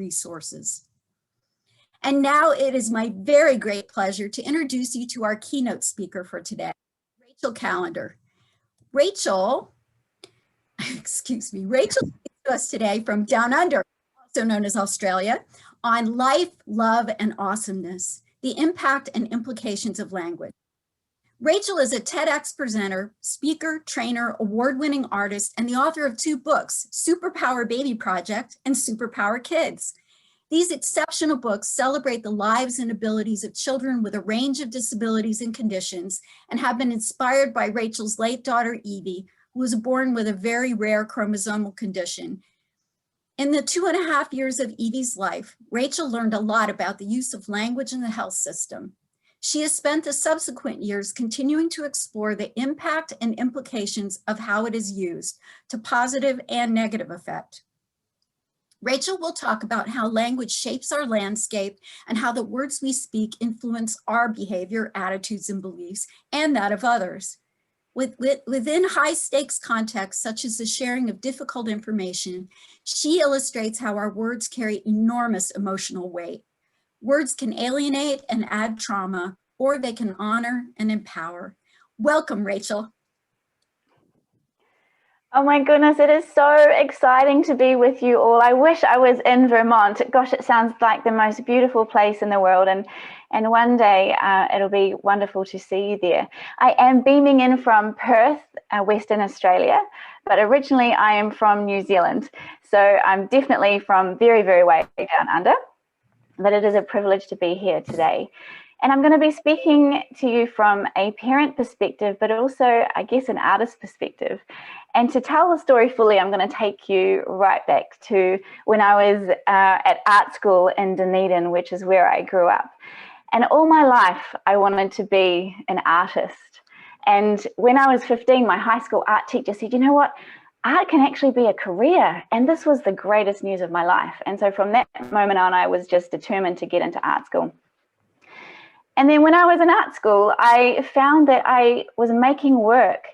resources. And now it is my very great pleasure to introduce you to our keynote speaker for today, Rachel Callander. Rachel speaks to us today from Down Under, also known as Australia, on life, love, and awesomeness, the impact and implications of language. Rachel is a TEDx presenter, speaker, trainer, award-winning artist, and the author of 2 books, Superpower Baby Project and Superpower Kids. These exceptional books celebrate the lives and abilities of children with a range of disabilities and conditions and have been inspired by Rachel's late daughter, Evie, who was born with a very rare chromosomal condition. In the 2.5 years of Evie's life, Rachel learned a lot about the use of language in the health system. She has spent the subsequent years continuing to explore the impact and implications of how it is used to positive and negative effect. Rachel will talk about how language shapes our landscape and how the words we speak influence our behavior, attitudes, and beliefs, and that of others. Within high-stakes contexts, such as the sharing of difficult information, she illustrates how our words carry enormous emotional weight. Words can alienate and add trauma, or they can honor and empower. Welcome, Rachel. Oh my goodness, it is so exciting to be with you all. I wish I was in Vermont. Gosh, it sounds like the most beautiful place in the world, and one day it'll be wonderful to see you there. I am beaming in from Perth, Western Australia, but originally I am from New Zealand. So I'm definitely from very, very way down under, but it is a privilege to be here today. And I'm going to be speaking to you from a parent perspective, but also, I guess, an artist perspective. And to tell the story fully, I'm going to take you right back to when I was at art school in Dunedin, which is where I grew up. And all my life, I wanted to be an artist. And when I was 15, my high school art teacher said, you know what? Art can actually be a career. And this was the greatest news of my life. And so from that moment on, I was just determined to get into art school. And then when I was in art school, I found that I was making work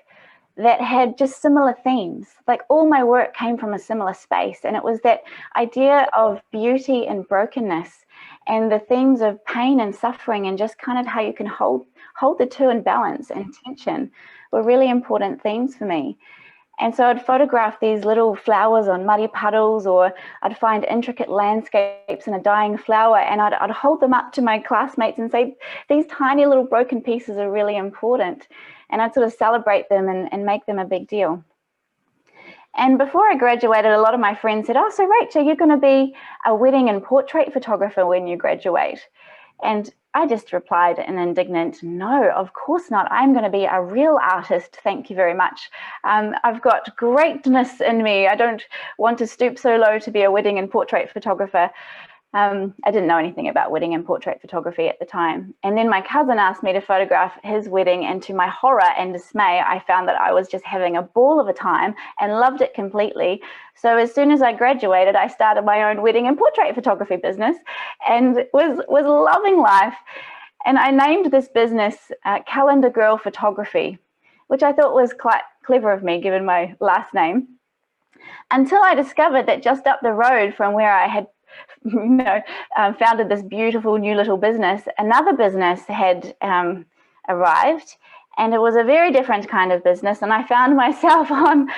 that had just similar themes. Like all my work came from a similar space. And it was that idea of beauty and brokenness and the themes of pain and suffering and just kind of how you can hold the two in balance and tension were really important themes for me. And so I'd photograph these little flowers on muddy puddles, or I'd find intricate landscapes in a dying flower, and I'd hold them up to my classmates and say, these tiny little broken pieces are really important. And I'd sort of celebrate them and make them a big deal. And before I graduated, a lot of my friends said, oh, so Rachel, you're going to be a wedding and portrait photographer when you graduate. And I just replied an indignant, no, of course not. I'm going to be a real artist. Thank you very much. I've got greatness in me. I don't want to stoop so low to be a wedding and portrait photographer. I didn't know anything about wedding and portrait photography at the time. And then my cousin asked me to photograph his wedding, and to my horror and dismay, I found that I was just having a ball of a time and loved it completely. So as soon as I graduated, I started my own wedding and portrait photography business and was loving life. And I named this business Callander Girl Photography, which I thought was quite clever of me given my last name, until I discovered that just up the road from where I had founded this beautiful new little business, another business had arrived, and it was a very different kind of business. And I found myself on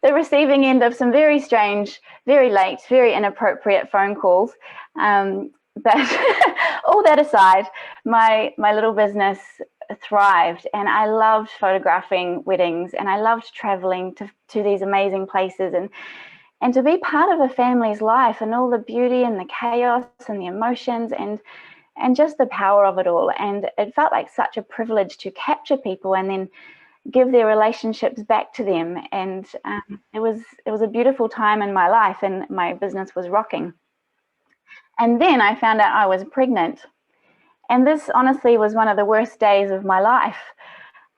the receiving end of some very strange, very late, very inappropriate phone calls. But all that aside, my little business thrived, and I loved photographing weddings, and I loved traveling to these amazing places, and to be part of a family's life and all the beauty and the chaos and the emotions and just the power of it all. And it felt like such a privilege to capture people and then give their relationships back to them. And it was a beautiful time in my life, and my business was rocking. And then I found out I was pregnant. And this honestly was one of the worst days of my life.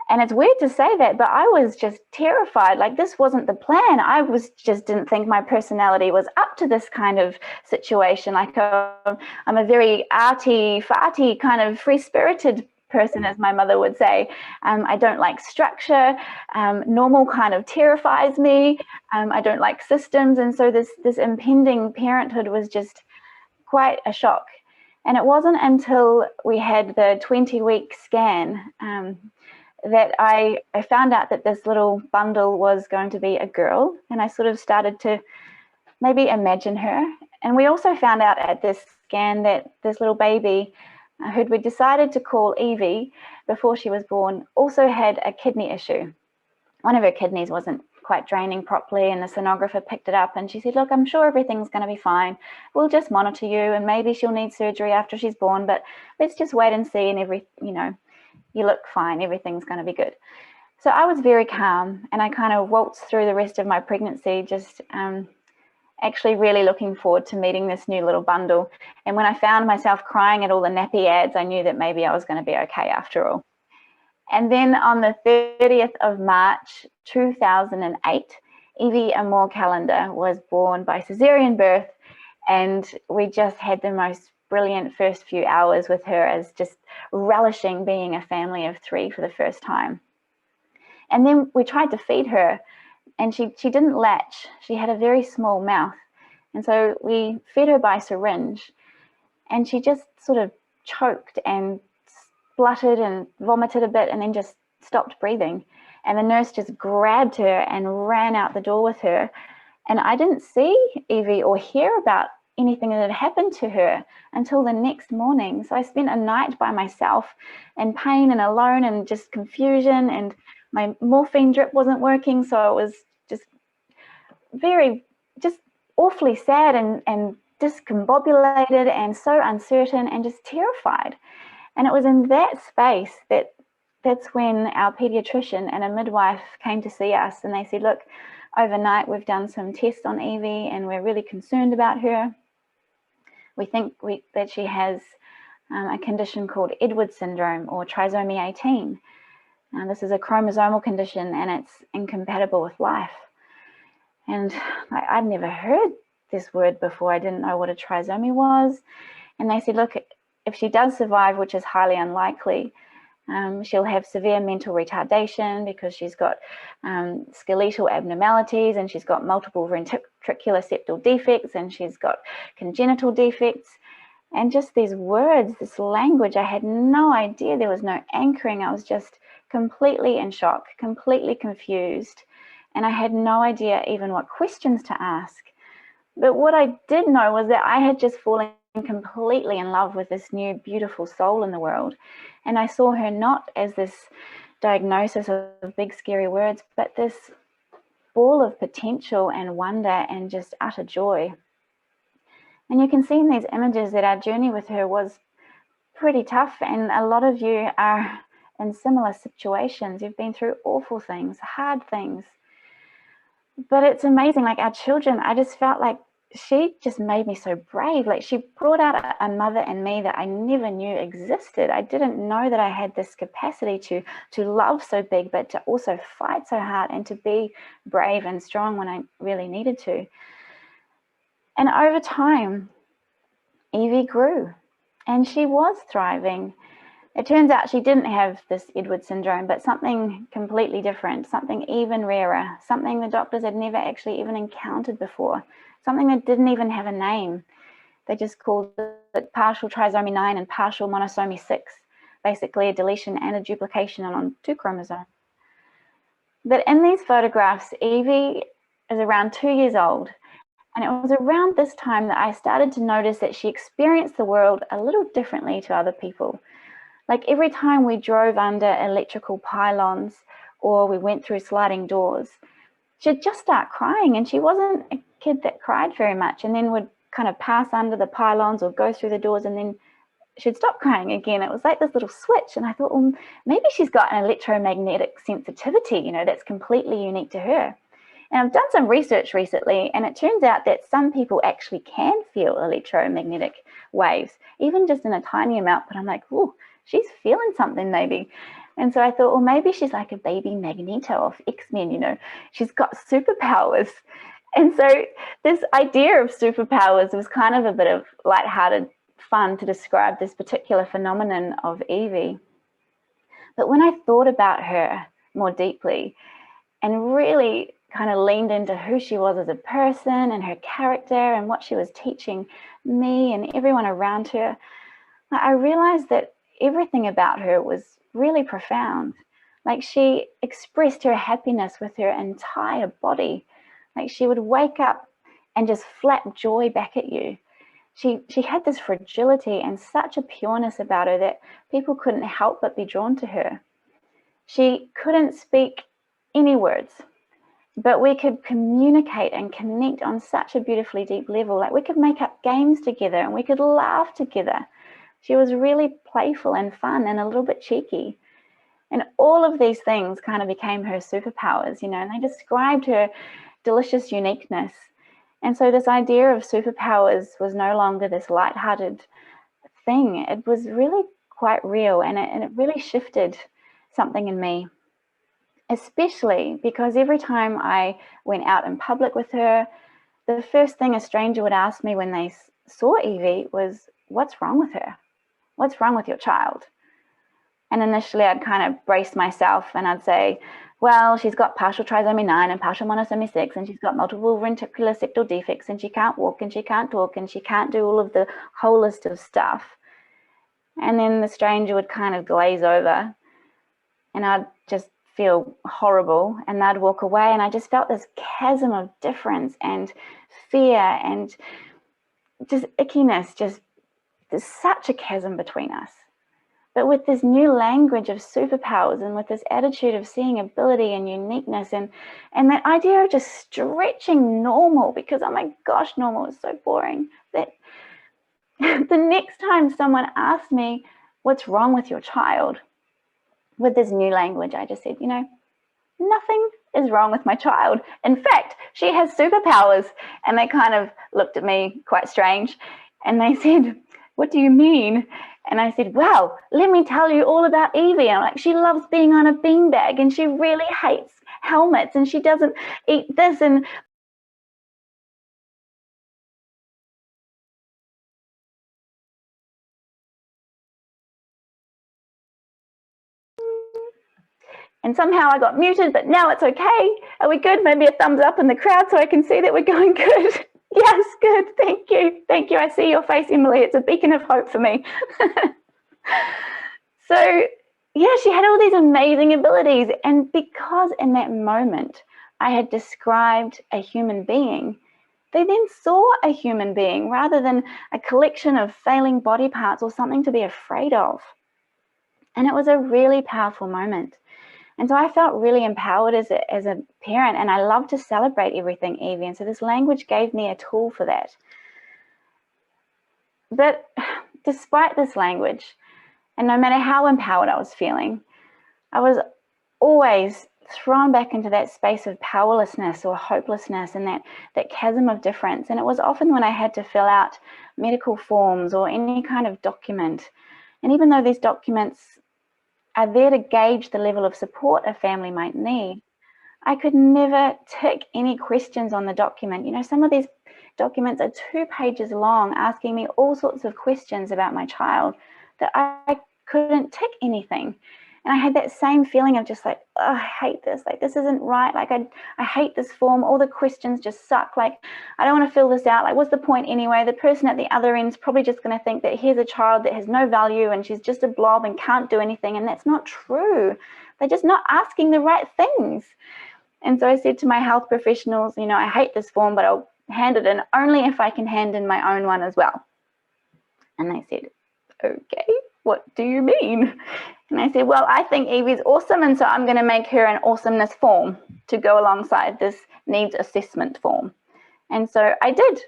And it's weird to say that, but I was just terrified. Like, this wasn't the plan. I just didn't think my personality was up to this kind of situation. Like, I'm a very arty, farty, kind of free-spirited person, as my mother would say. I don't like structure. Normal kind of terrifies me. I don't like systems. And so this impending parenthood was just quite a shock. And it wasn't until we had the 20-week scan that I found out that this little bundle was going to be a girl. And I sort of started to maybe imagine her. And we also found out at this scan that this little baby, who we decided to call Evie before she was born, also had a kidney issue. One of her kidneys wasn't quite draining properly, and the sonographer picked it up, and she said, look, I'm sure everything's going to be fine. We'll just monitor you, and maybe she'll need surgery after she's born, but let's just wait and see, and you look fine, everything's going to be good. So I was very calm, and I kind of waltzed through the rest of my pregnancy, just actually really looking forward to meeting this new little bundle. And when I found myself crying at all the nappy ads, I knew that maybe I was going to be okay after all. And then on the 30th of March 2008, Evie Amor Callander was born by cesarean birth, and we just had the most brilliant first few hours with her, as just relishing being a family of 3 for the first time. And then we tried to feed her, and she didn't latch. She had a very small mouth, and so we fed her by syringe, and she just sort of choked and spluttered and vomited a bit, and then just stopped breathing. And the nurse just grabbed her and ran out the door with her. And I didn't see Evie or hear about anything that had happened to her until the next morning. So I spent a night by myself in pain and alone and just confusion, and my morphine drip wasn't working. So it was just just awfully sad and discombobulated and so uncertain and just terrified. And it was in that space that's when our pediatrician and a midwife came to see us, and they said, look, overnight we've done some tests on Evie and we're really concerned about her. We think that she has a condition called Edwards syndrome, or trisomy 18. This is a chromosomal condition, and it's incompatible with life. And I'd never heard this word before. I didn't know what a trisomy was. And they said, look, if she does survive, which is highly unlikely, she'll have severe mental retardation because she's got skeletal abnormalities, and she's got multiple ventricular septal defects, and she's got congenital defects. And just these words, this language, I had no idea. There was no anchoring. I was just completely in shock, completely confused. And I had no idea even what questions to ask. But what I did know was that I had just fallen completely in love with this new beautiful soul in the world. And I saw her not as this diagnosis of big scary words, but this ball of potential and wonder and just utter joy. And you can see in these images that our journey with her was pretty tough, and a lot of you are in similar situations. You've been through awful things, hard things. But it's amazing, like our children, I just felt like she just made me so brave. Like she brought out a mother in me that I never knew existed. I didn't know that I had this capacity to love so big, but to also fight so hard and to be brave and strong when I really needed to. And over time, Evie grew and she was thriving. It turns out she didn't have this Edwards syndrome, but something completely different, something even rarer, something the doctors had never actually even encountered before, something that didn't even have a name. They just called it partial trisomy 9 and partial monosomy 6, basically a deletion and a duplication on 2 chromosomes. But in these photographs, Evie is around 2 years old. And it was around this time that I started to notice that she experienced the world a little differently to other people. Like every time we drove under electrical pylons or we went through sliding doors, she'd just start crying, and she wasn't a kid that cried very much, and then would kind of pass under the pylons or go through the doors, and then she'd stop crying again. It was like this little switch, and I thought, well, maybe she's got an electromagnetic sensitivity, you know, that's completely unique to her. And I've done some research recently, and it turns out that some people actually can feel electromagnetic waves, even just in a tiny amount. But I'm like, oh, she's feeling something maybe. And so I thought, well, maybe she's like a baby Magneto of X-Men, you know, she's got superpowers. And so this idea of superpowers was kind of a bit of lighthearted fun to describe this particular phenomenon of Evie. But when I thought about her more deeply and really kind of leaned into who she was as a person and her character and what she was teaching me and everyone around her, I realized that everything about her was really profound. Like, she expressed her happiness with her entire body. Like, she would wake up and just flap joy back at you. She had this fragility and such a pureness about her that people couldn't help but be drawn to her. She couldn't speak any words, but we could communicate and connect on such a beautifully deep level. Like, we could make up games together and we could laugh together. She was really playful and fun and a little bit cheeky. And all of these things kind of became her superpowers, you know, and they described her delicious uniqueness. And so this idea of superpowers was no longer this lighthearted thing. It was really quite real, and it really shifted something in me, especially because every time I went out in public with her, the first thing a stranger would ask me when they saw Evie was, "What's wrong with her? What's wrong with your child?" And initially I'd kind of brace myself and I'd say, well, she's got partial trisomy 9 and partial monosomy 6, and she's got multiple ventricular septal defects, and she can't walk and she can't talk and she can't do all of the whole list of stuff. And then the stranger would kind of glaze over and I'd just feel horrible, and they'd walk away, and I just felt this chasm of difference and fear and just ickiness. Just, there's such a chasm between us. But with this new language of superpowers and with this attitude of seeing ability and uniqueness and that idea of just stretching normal, because, oh my gosh, normal is so boring, that the next time someone asked me, "What's wrong with your child?" with this new language, I just said, you know, nothing is wrong with my child. In fact, she has superpowers. And they kind of looked at me quite strange and they said, "What do you mean?" And I said, "Well, let me tell you all about Evie." And I'm like, she loves being on a beanbag and she really hates helmets and she doesn't eat this. And somehow I got muted, but now it's okay. Are we good? Maybe a thumbs up in the crowd so I can see that we're going good. Yes, good. Thank you. Thank you. I see your face, Emily. It's a beacon of hope for me. So, yeah, she had all these amazing abilities. And because in that moment I had described a human being, they then saw a human being rather than a collection of failing body parts or something to be afraid of. And it was a really powerful moment. And so I felt really empowered as a parent, and I love to celebrate everything Evie. And so this language gave me a tool for that. But despite this language, and no matter how empowered I was feeling, I was always thrown back into that space of powerlessness or hopelessness and that chasm of difference. And it was often when I had to fill out medical forms or any kind of document. And even though these documents are there to gauge the level of support a family might need, I could never tick any questions on the document. You know, some of these documents are 2 pages long, asking me all sorts of questions about my child that I couldn't tick anything. And I had that same feeling of just like, oh, I hate this. Like, this isn't right. Like, I hate this form. All the questions just suck. Like, I don't want to fill this out. Like, what's the point anyway? The person at the other end is probably just going to think that here's a child that has no value and she's just a blob and can't do anything. And that's not true. They're just not asking the right things. And so I said to my health professionals, you know, I hate this form, but I'll hand it in only if I can hand in my own one as well. And they said, okay, what do you mean? And I said, well, I think Evie's awesome, and so I'm going to make her an awesomeness form to go alongside this needs assessment form. And so I did.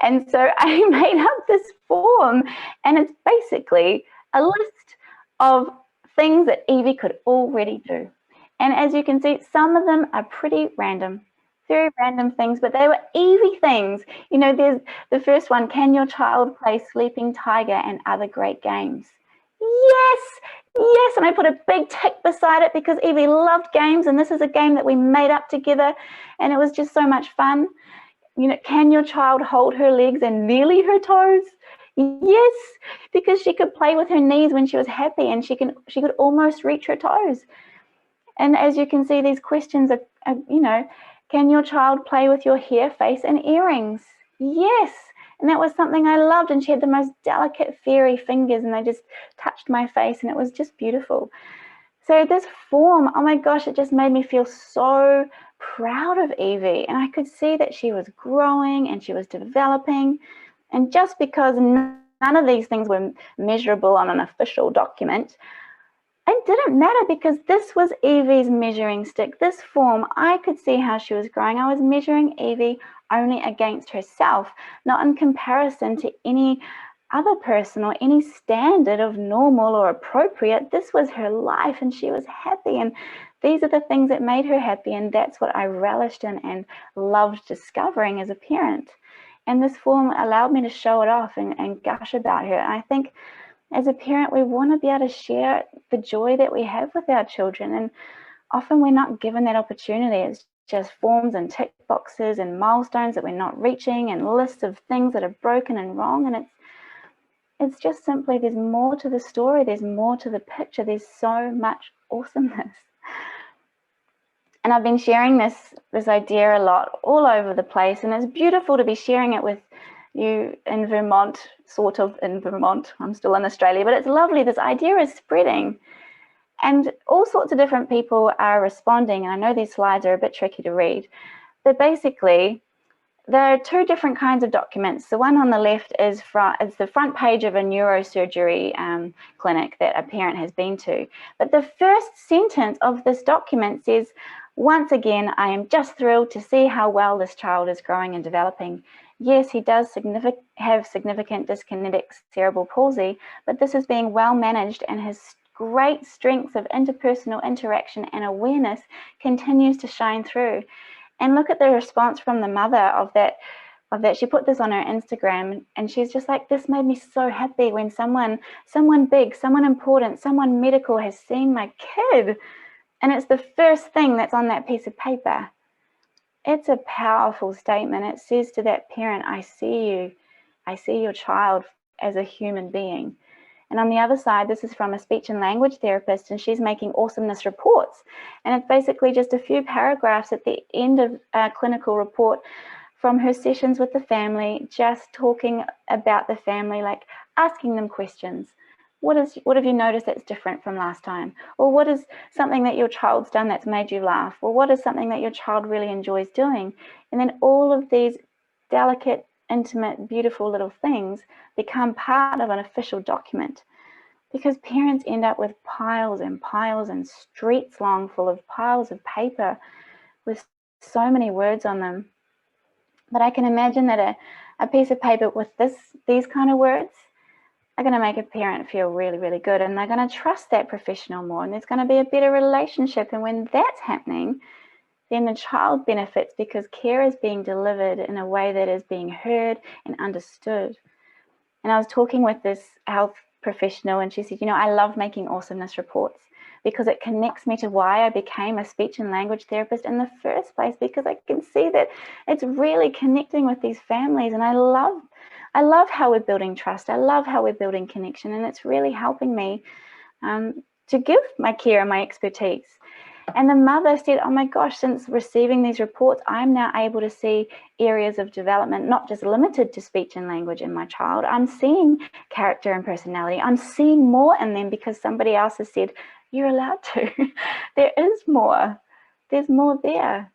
And so I made up this form, and it's basically a list of things that Evie could already do. And as you can see, some of them are pretty random, very random things, but they were Evie things. You know, there's the first one, can your child play Sleeping Tiger and other great games? Yes, yes. And I put a big tick beside it because Evie loved games, and this is a game that we made up together, and it was just so much fun. You know, can your child hold her legs and nearly her toes? Yes, because she could play with her knees when she was happy, and she could almost reach her toes. And as you can see, these questions are, you know, Can your child play with your hair, face, and earrings? Yes. And that was something I loved. And she had the most delicate, fairy fingers, and they just touched my face, and it was just beautiful. So this form, oh my gosh, it just made me feel so proud of Evie. And I could see that she was growing and she was developing. And just because none of these things were measurable on an official document, it didn't matter, because this was Evie's measuring stick. This form, I could see how she was growing. I was measuring Evie only against herself, not in comparison to any other person or any standard of normal or appropriate. This was her life, and she was happy, and these are the things that made her happy, and that's what I relished in and loved discovering as a parent. And this form allowed me to show it off and gush about her. And I think as a parent, we want to be able to share the joy that we have with our children, and often we're not given that opportunity. It's just forms and tick boxes and milestones that we're not reaching, and lists of things that are broken and wrong. And it's just simply, there's more to the story, there's more to the picture, there's so much awesomeness. And I've been sharing this idea a lot all over the place, and it's beautiful to be sharing it with you in Vermont, sort of in Vermont. I'm still in Australia, but it's lovely. This idea is spreading, and all sorts of different people are responding. And I know these slides are a bit tricky to read, but basically there are two different kinds of documents. The one on the left is the front page of a neurosurgery clinic that a parent has been to. But the first sentence of this document says, "Once again, I am just thrilled to see how well this child is growing and developing. Yes, he does have significant dyskinetic cerebral palsy, but this is being well managed, and his great strengths of interpersonal interaction and awareness continues to shine through." And look at the response from the mother of that. She put this on her Instagram, and she's just like, "This made me so happy when someone big, someone important, someone medical has seen my kid." And it's the first thing that's on that piece of paper. It's a powerful statement. It says to that parent, "I see you. I see your child as a human being." And on the other side, this is from a speech and language therapist, and she's making awesomeness reports. And it's basically just a few paragraphs at the end of a clinical report from her sessions with the family, just talking about the family, like asking them questions. What have you noticed that's different from last time? Or what is something that your child's done that's made you laugh? Or what is something that your child really enjoys doing? And then all of these delicate, intimate, beautiful little things become part of an official document, because parents end up with piles and piles and streets long full of piles of paper with so many words on them. But I can imagine that a piece of paper with these kind of words are going to make a parent feel really, really good, and they're going to trust that professional more, and there's going to be a better relationship. And when that's happening, then the child benefits, because care is being delivered in a way that is being heard and understood. And I was talking with this health professional, and she said, "I love making awesomeness reports because it connects me to why I became a speech and language therapist in the first place, because I can see that it's really connecting with these families, and I love how we're building trust. I love how we're building connection, and it's really helping me to give my care and my expertise." And the mother said, "Oh my gosh, since receiving these reports, I'm now able to see areas of development, not just limited to speech and language in my child. I'm seeing character and personality. I'm seeing more in them because somebody else has said, you're allowed to." There is more. There's more there.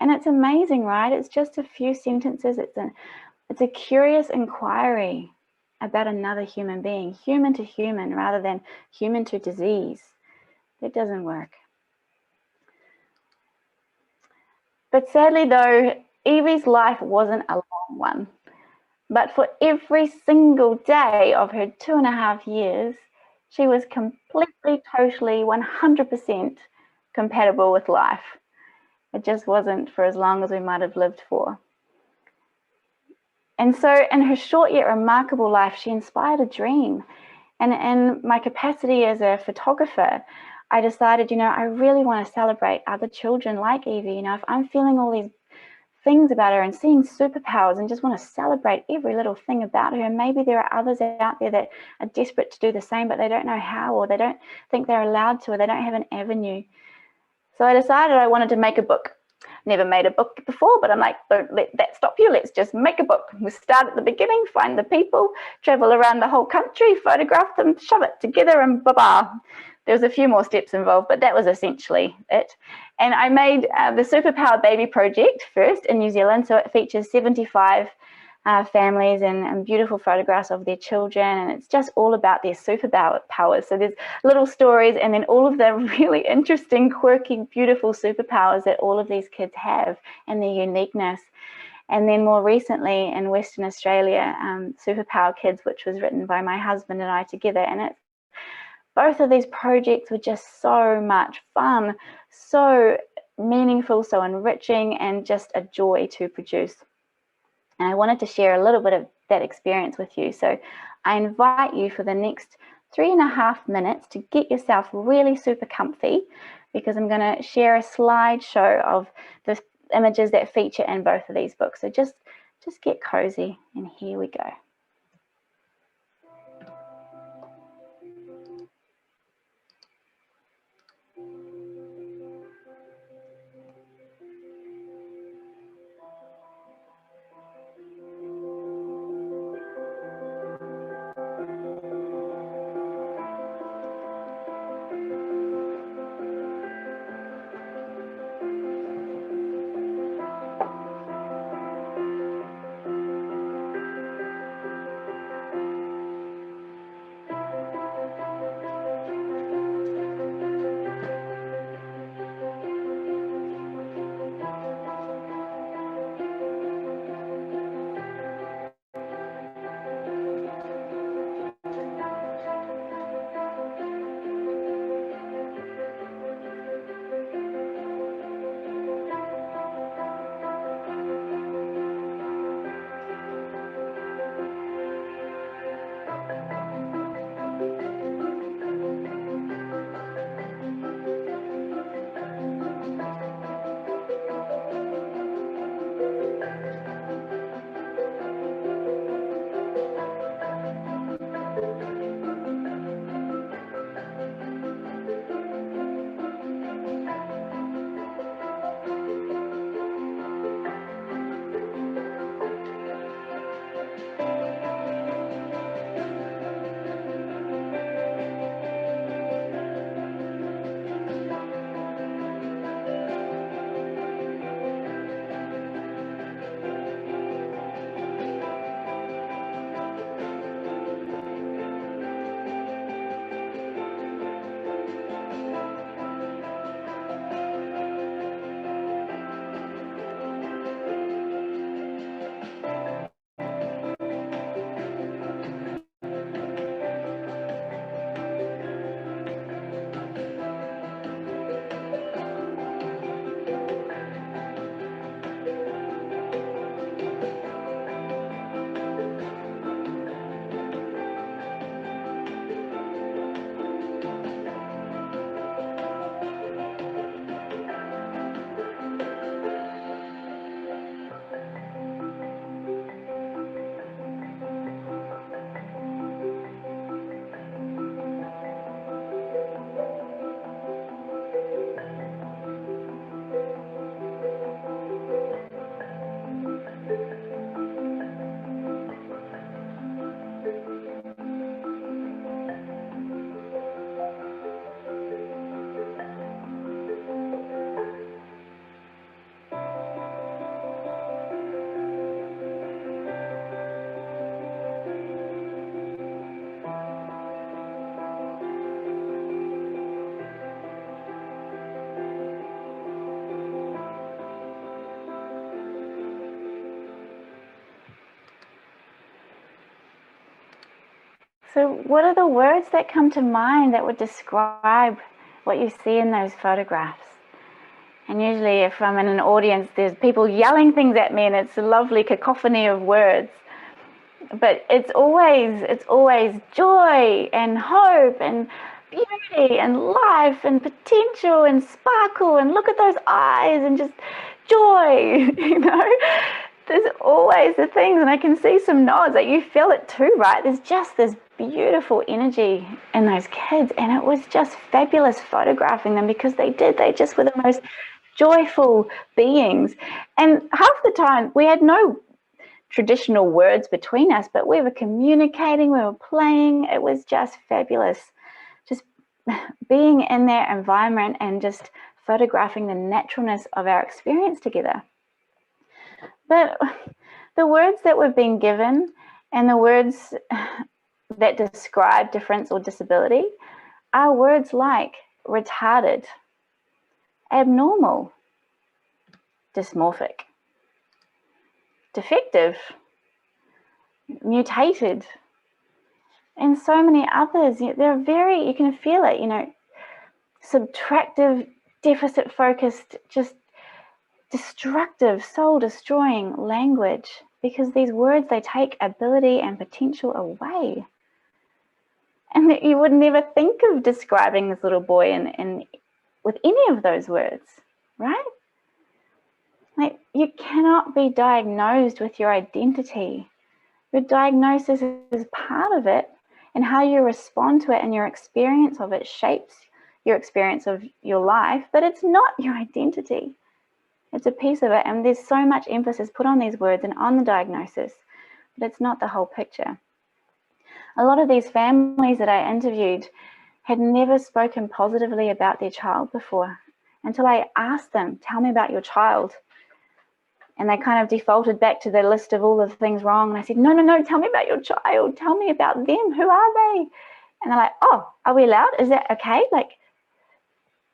And it's amazing, right? It's just a few sentences. It's a curious inquiry about another human being, human to human, rather than human to disease. That doesn't work. But sadly, though, Evie's life wasn't a long one. But for every single day of her 2.5 years, she was completely, totally, 100% compatible with life. It just wasn't for as long as we might have lived for. And so in her short yet remarkable life, she inspired a dream. And in my capacity as a photographer, I decided, I really want to celebrate other children like Evie. If I'm feeling all these things about her and seeing superpowers and just want to celebrate every little thing about her, maybe there are others out there that are desperate to do the same, but they don't know how, or they don't think they're allowed to, or they don't have an avenue. So I decided I wanted to make a book. never made a book before, but I'm like, don't let that stop you. Let's just make a book. We'll start at the beginning, find the people, travel around the whole country, photograph them, shove it together, and blah-blah. There was a few more steps involved, but that was essentially it. And I made the Superpowered Baby Project first in New Zealand. So it features 75 families and beautiful photographs of their children. And it's just all about their superpowers. So there's little stories and then all of the really interesting, quirky, beautiful superpowers that all of these kids have and their uniqueness. And then more recently in Western Australia, Superpower Kids, which was written by my husband and I together. And both of these projects were just so much fun, so meaningful, so enriching, and just a joy to produce. And I wanted to share a little bit of that experience with you. So I invite you for the next 3.5 minutes to get yourself really super comfy, because I'm going to share a slideshow of the images that feature in both of these books. So just get cozy, and here we go. So what are the words that come to mind that would describe what you see in those photographs? And usually if I'm in an audience, there's people yelling things at me and it's a lovely cacophony of words. But it's always joy and hope and beauty and life and potential and sparkle, and look at those eyes and just joy, you know? There's always the things, and I can see some nods, like you feel it too, right? There's just this beautiful energy in those kids, and it was just fabulous photographing them because they just were the most joyful beings. And half the time we had no traditional words between us, but we were communicating, we were playing. It was just fabulous. Just being in their environment and just photographing the naturalness of our experience together. But the words that we've been given and the words that describe difference or disability are words like retarded, abnormal, dysmorphic, defective, mutated, and so many others. They're very, you can feel it, subtractive, deficit focused, just destructive, soul destroying language, because these words, they take ability and potential away. And that you would never think of describing this little boy in with any of those words, right? Like, you cannot be diagnosed with your identity. Your diagnosis is part of it, and how you respond to it and your experience of it shapes your experience of your life, but it's not your identity. It's a piece of it, and there's so much emphasis put on these words and on the diagnosis, but it's not the whole picture. A lot of these families that I interviewed had never spoken positively about their child before, until I asked them, tell me about your child. And they kind of defaulted back to the list of all the things wrong. And I said, no, tell me about your child. Tell me about them. Who are they? And they're like, oh, are we allowed? Is that okay? Like,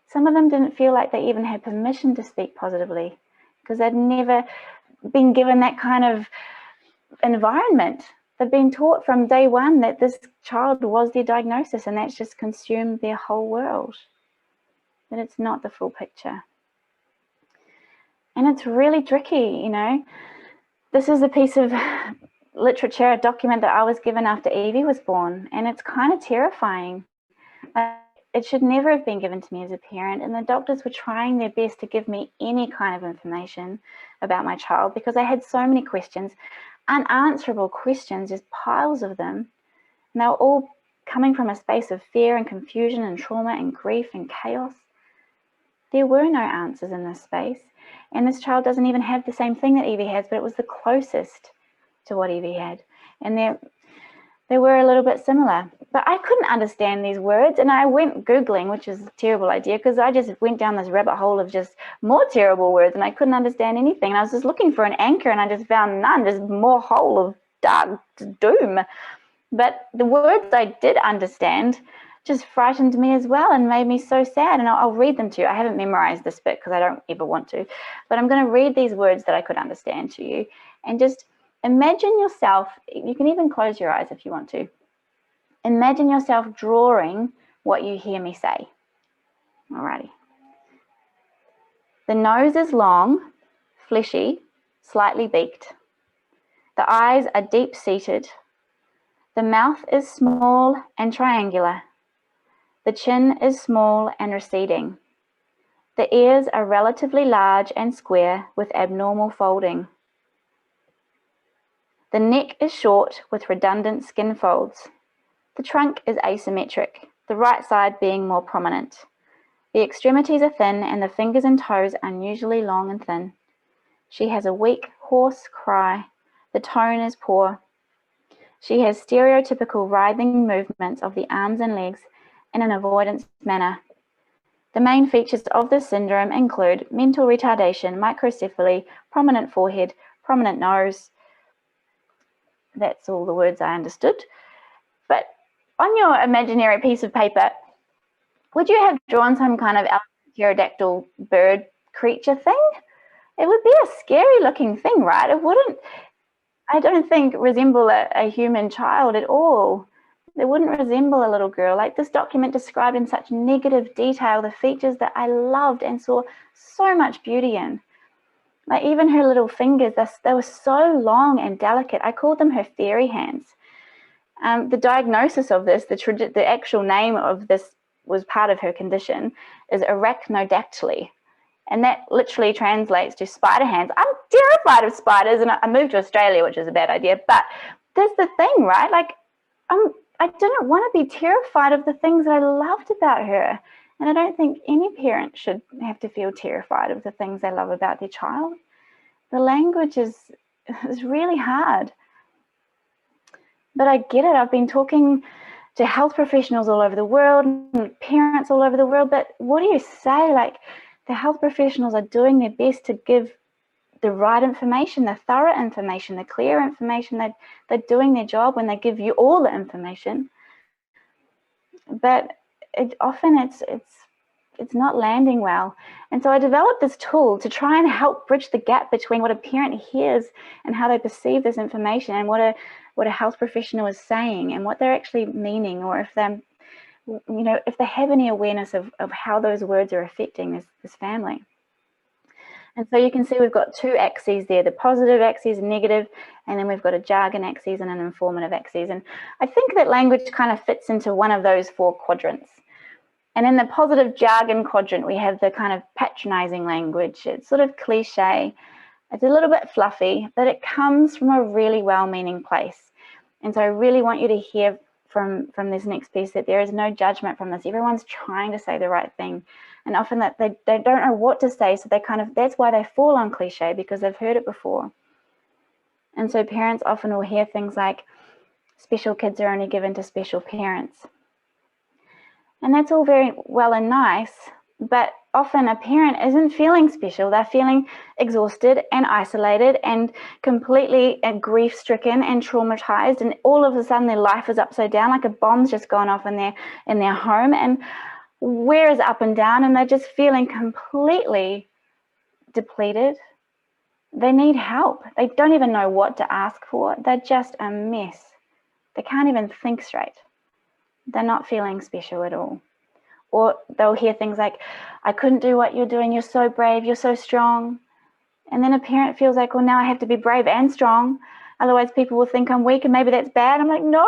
some of them didn't feel like they even had permission to speak positively, because they'd never been given that kind of environment. They've been taught from day one that this child was their diagnosis, and that's just consumed their whole world. But it's not the full picture. And it's really tricky, This is a piece of literature, a document that I was given after Evie was born, and it's kind of terrifying. It should never have been given to me as a parent, and the doctors were trying their best to give me any kind of information about my child, because I had so many questions, unanswerable questions, just piles of them, and they were all coming from a space of fear and confusion and trauma and grief and chaos. There were no answers in this space, and this child doesn't even have the same thing that Evie has, but it was the closest to what Evie had, and they were a little bit similar. But I couldn't understand these words, and I went Googling, which is a terrible idea, because I just went down this rabbit hole of just more terrible words, and I couldn't understand anything. And I was just looking for an anchor, and I just found none, just more hole of dark doom. But the words I did understand just frightened me as well and made me so sad. And I'll read them to you. I haven't memorized this bit because I don't ever want to, but I'm going to read these words that I could understand to you, and just imagine yourself, you can even close your eyes if you want to. Imagine yourself drawing what you hear me say. Alrighty. The nose is long, fleshy, slightly beaked. The eyes are deep-seated. The mouth is small and triangular. The chin is small and receding. The ears are relatively large and square with abnormal folding. The neck is short with redundant skin folds. The trunk is asymmetric, the right side being more prominent. The extremities are thin and the fingers and toes unusually long and thin. She has a weak, hoarse cry. The tone is poor. She has stereotypical writhing movements of the arms and legs in an avoidance manner. The main features of this syndrome include mental retardation, microcephaly, prominent forehead, prominent nose. That's all the words I understood. But on your imaginary piece of paper, would you have drawn some kind of Arachnodactyl bird creature thing? It would be a scary looking thing, right? It wouldn't, I don't think, resemble a human child at all. It wouldn't resemble a little girl. Like, this document described in such negative detail the features that I loved and saw so much beauty in. Like, even her little fingers, they were so long and delicate. I called them her fairy hands. The diagnosis of this, the actual name of this was part of her condition, is Arachnodactyly. And that literally translates to spider hands. I'm terrified of spiders, and I moved to Australia, which is a bad idea. But there's the thing, right? Like, I didn't want to be terrified of the things that I loved about her. And I don't think any parent should have to feel terrified of the things they love about their child. The language is really hard. But I get it. I've been talking to health professionals all over the world, and parents all over the world, but what do you say? Like, the health professionals are doing their best to give the right information, the thorough information, the clear information. They're doing their job when they give you all the information. But often it's not landing well. And so I developed this tool to try and help bridge the gap between what a parent hears and how they perceive this information, and what a health professional is saying and what they're actually meaning, or if they're, if they have any awareness of how those words are affecting this family. And so you can see we've got two axes there, the positive axis and negative, and then we've got a jargon axis and an informative axis. And I think that language kind of fits into one of those four quadrants. And in the positive jargon quadrant, we have the kind of patronizing language. It's sort of cliche. It's a little bit fluffy, but it comes from a really well-meaning place. And so I really want you to hear from this next piece that there is no judgment from this. Everyone's trying to say the right thing. And often that they don't know what to say, so that's why they fall on cliche, because they've heard it before. And so parents often will hear things like, special kids are only given to special parents. And that's all very well and nice, but often a parent isn't feeling special. They're feeling exhausted and isolated and completely grief-stricken and traumatized, and all of a sudden their life is upside down, like a bomb's just gone off in their home, and where is up and down, and they're just feeling completely depleted. They need help. They don't even know what to ask for. They're just a mess. They can't even think straight. They're not feeling special at all. Or they'll hear things like, I couldn't do what you're doing. You're so brave. You're so strong. And then a parent feels like, well, now I have to be brave and strong. Otherwise people will think I'm weak, and maybe that's bad. I'm like, no.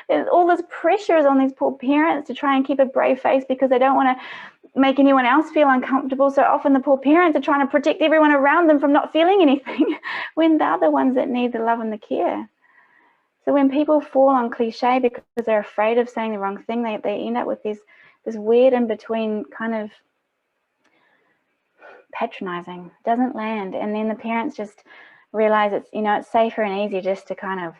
There's all this pressure is on these poor parents to try and keep a brave face because they don't want to make anyone else feel uncomfortable. So often the poor parents are trying to protect everyone around them from not feeling anything when they're the ones that need the love and the care. So when people fall on cliche because they're afraid of saying the wrong thing, they end up with this weird in between kind of patronizing. It doesn't land. And then the parents just realize it's safer and easier just to kind of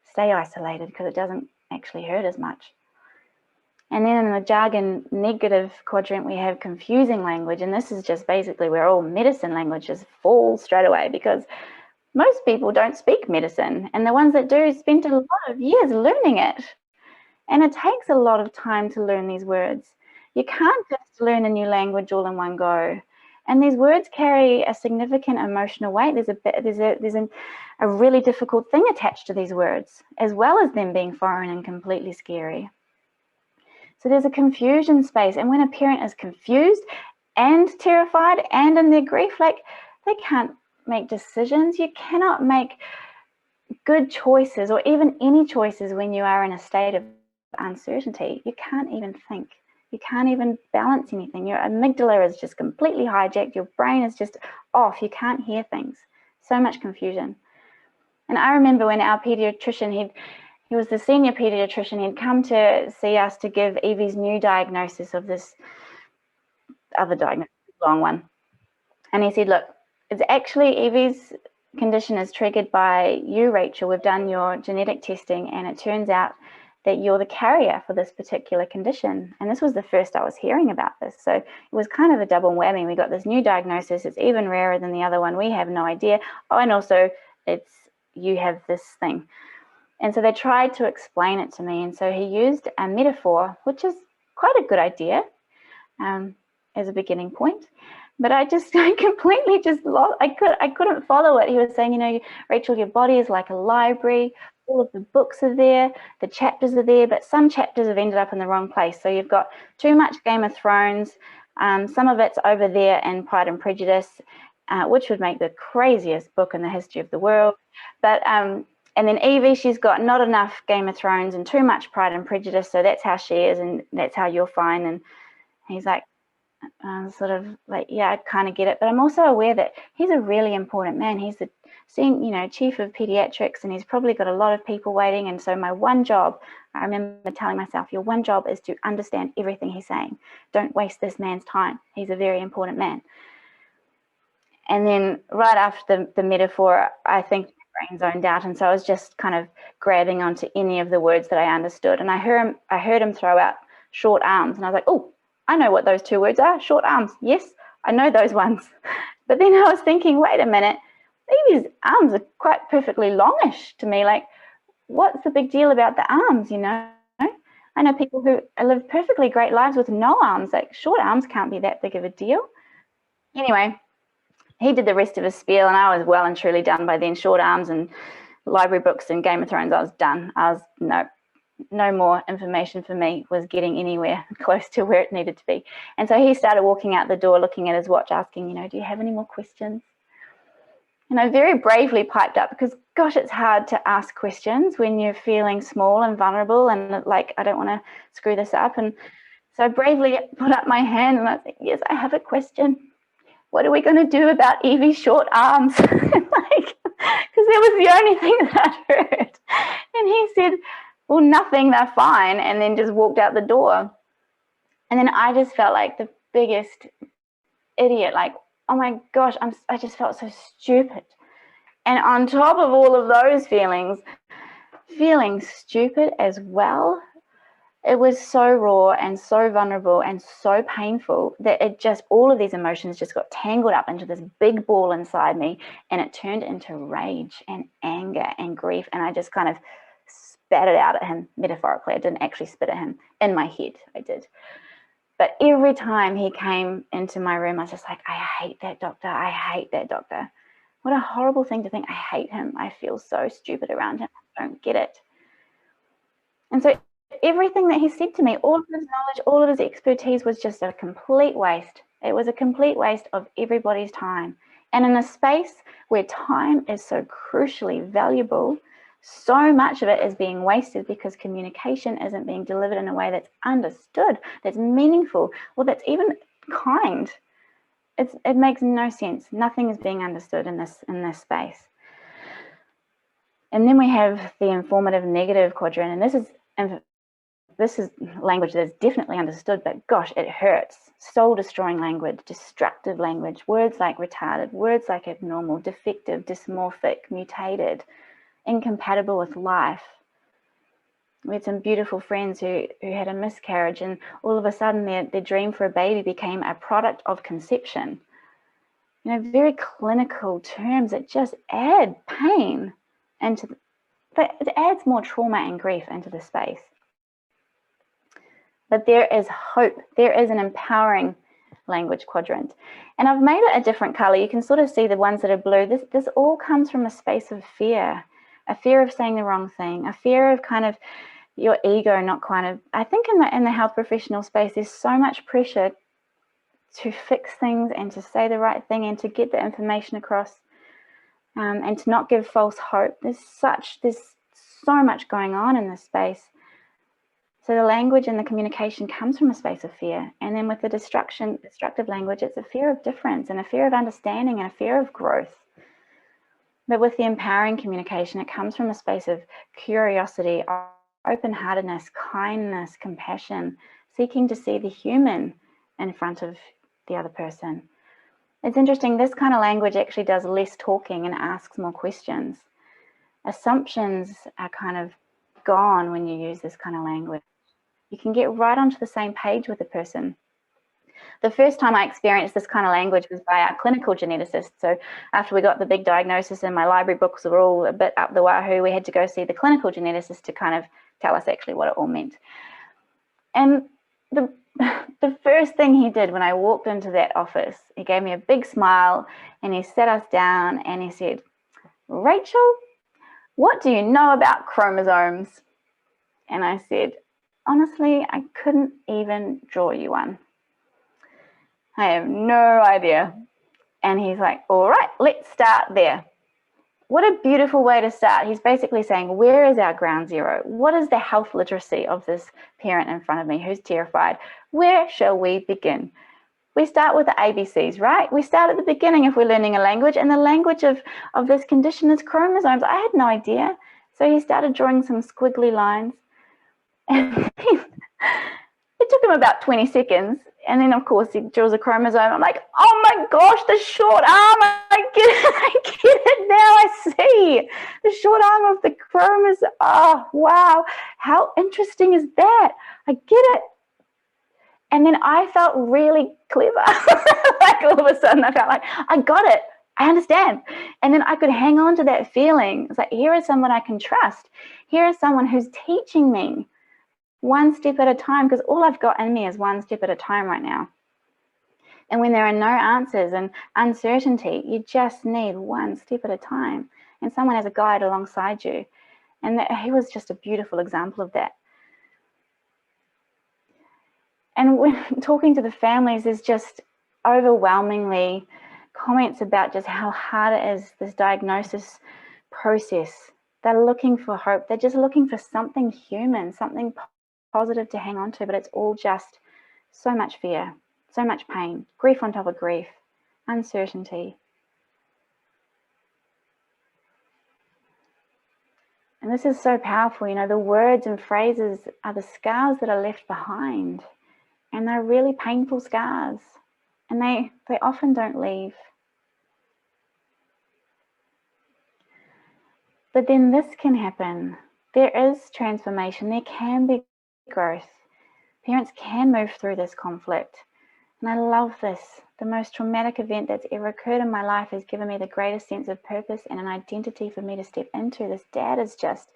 stay isolated because it doesn't actually hurt as much. And then in the jargon negative quadrant, we have confusing language. And this is just basically where all medicine languages fall straight away, because most people don't speak medicine, and the ones that do spend a lot of years learning it. And it takes a lot of time to learn these words. You can't just learn a new language all in one go. And these words carry a significant emotional weight. There's a really difficult thing attached to these words, as well as them being foreign and completely scary. So there's a confusion space. And when a parent is confused and terrified and in their grief, like, they can't make decisions. You cannot make good choices or even any choices when you are in a state of uncertainty. You can't even think. You can't even balance anything. Your amygdala is just completely hijacked. Your brain is just off. You can't hear things. So much confusion. And I remember when our pediatrician, he was the senior pediatrician, he'd come to see us to give Evie's new diagnosis of this other diagnosis, long one. And he said, look, it's actually Evie's condition is triggered by you, Rachel. We've done your genetic testing, and it turns out that you're the carrier for this particular condition. And this was the first I was hearing about this. So it was kind of a double whammy. We got this new diagnosis. It's even rarer than the other one. We have no idea. Oh, and also you have this thing. And so they tried to explain it to me. And so he used a metaphor, which is quite a good idea as a beginning point. But I completely just lost. I couldn't follow it. He was saying, Rachel, your body is like a library. All of the books are there, the chapters are there, but some chapters have ended up in the wrong place. So you've got too much Game of Thrones. Some of it's over there in Pride and Prejudice, which would make the craziest book in the history of the world. But and then Evie, she's got not enough Game of Thrones and too much Pride and Prejudice. So that's how she is, and that's how you're fine. And he's like, sort of like, yeah, I kind of get it. But I'm also aware that he's a really important man. He's the chief of pediatrics, and he's probably got a lot of people waiting. And so my one job, I remember telling myself, your one job is to understand everything he's saying. Don't waste this man's time. He's a very important man. And then right after the metaphor, I think my brain zoned out. And so I was just kind of grabbing onto any of the words that I understood. And I heard him throw out short arms. And I was like, oh, I know what those two words are. Short arms. Yes, I know those ones. But then I was thinking, wait a minute, Evie's arms are quite perfectly longish to me. Like, what's the big deal about the arms, you know? I know people who live perfectly great lives with no arms. Like, short arms can't be that big of a deal. Anyway, he did the rest of his spiel, and I was well and truly done by then. Short arms and library books and Game of Thrones, I was done. I was, no more information for me was getting anywhere close to where it needed to be. And so he started walking out the door, looking at his watch, asking, do you have any more questions? And I very bravely piped up, because gosh, it's hard to ask questions when you're feeling small and vulnerable and like, I don't want to screw this up. And so I bravely put up my hand and I said, yes, I have a question. What are we going to do about Evie's short arms? Because that was the only thing that I'd heard. And he said, well, nothing, they're fine, and then just walked out the door. And then I just felt like the biggest idiot, like, oh my gosh, I just felt so stupid. And on top of all of those feelings, feeling stupid as well, it was so raw and so vulnerable and so painful that it just, all of these emotions just got tangled up into this big ball inside me, and it turned into rage and anger and grief. And I just kind of spat it out at him, metaphorically. I didn't actually spit at him. In my head, I did. But every time he came into my room, I was just like, I hate that doctor. I hate that doctor. What a horrible thing to think. I hate him. I feel so stupid around him. I don't get it. And so everything that he said to me, all of his knowledge, all of his expertise was just a complete waste. It was a complete waste of everybody's time. And in a space where time is so crucially valuable, so much of it is being wasted because communication isn't being delivered in a way that's understood, that's meaningful, or that's even kind. It makes no sense. Nothing is being understood in this space. And then we have the informative negative quadrant, and this is language that's definitely understood, but gosh, it hurts. Soul-destroying language, destructive language, words like retarded, words like abnormal, defective, dysmorphic, mutated, incompatible with life. We had some beautiful friends who had a miscarriage, and all of a sudden their dream for a baby became a product of conception. Very clinical terms that just add pain but it adds more trauma and grief into the space. But there is hope. There is an empowering language quadrant. And I've made it a different color. You can sort of see the ones that are blue. This all comes from a space of fear. A fear of saying the wrong thing, a fear of kind of your ego not kind of, I think in the health professional space, there's so much pressure to fix things and to say the right thing and to get the information across, and to not give false hope. There's so much going on in this space. So the language and the communication comes from a space of fear. And then with the destructive language, it's a fear of difference and a fear of understanding and a fear of growth. But with the empowering communication, it comes from a space of curiosity, open-heartedness, kindness, compassion, seeking to see the human in front of the other person. It's interesting, this kind of language actually does less talking and asks more questions. Assumptions are kind of gone when you use this kind of language. You can get right onto the same page with a person. The first time I experienced this kind of language was by our clinical geneticist. So after we got the big diagnosis and my library books were all a bit up the wahoo, we had to go see the clinical geneticist to kind of tell us actually what it all meant. And the first thing he did when I walked into that office, he gave me a big smile and he sat us down and he said, Rachel, what do you know about chromosomes? And I said, honestly, I couldn't even draw you one. I have no idea. And he's like, all right, let's start there. What a beautiful way to start. He's basically saying, where is our ground zero? What is the health literacy of this parent in front of me who's terrified? Where shall we begin? we start with the ABCs, right? We start at the beginning if we're learning a language, and the language of this condition is chromosomes. I had no idea. So he started drawing some squiggly lines. And it took him about 20 seconds. And then, of course, he draws a chromosome. I'm like, oh my gosh, the short arm. I get it. I get it now. I see the short arm of the chromosome. Oh, wow. How interesting is that? I get it. And then I felt really clever. Like all of a sudden, I felt like, I got it. I understand. And then I could hang on to that feeling. It's like, here is someone I can trust. Here is someone who's teaching me one step at a time, because all I've got in me is one step at a time right now. And when there are no answers and uncertainty, you just need one step at a time. And someone has a guide alongside you. And he was just a beautiful example of that. And when talking to the families, there's just overwhelmingly comments about just how hard it is, this diagnosis process. They're looking for hope. They're just looking for something human, something positive to hang on to, but it's all just so much fear, so much pain, grief on top of grief, uncertainty. And this is so powerful. You know, the words and phrases are the scars that are left behind. And they're really painful scars, and they often don't leave. But then this can happen. There is transformation. There can be growth. Parents can move through this conflict. And I love this. The most traumatic event that's ever occurred in my life has given me the greatest sense of purpose and an identity for me to step into. This dad is just,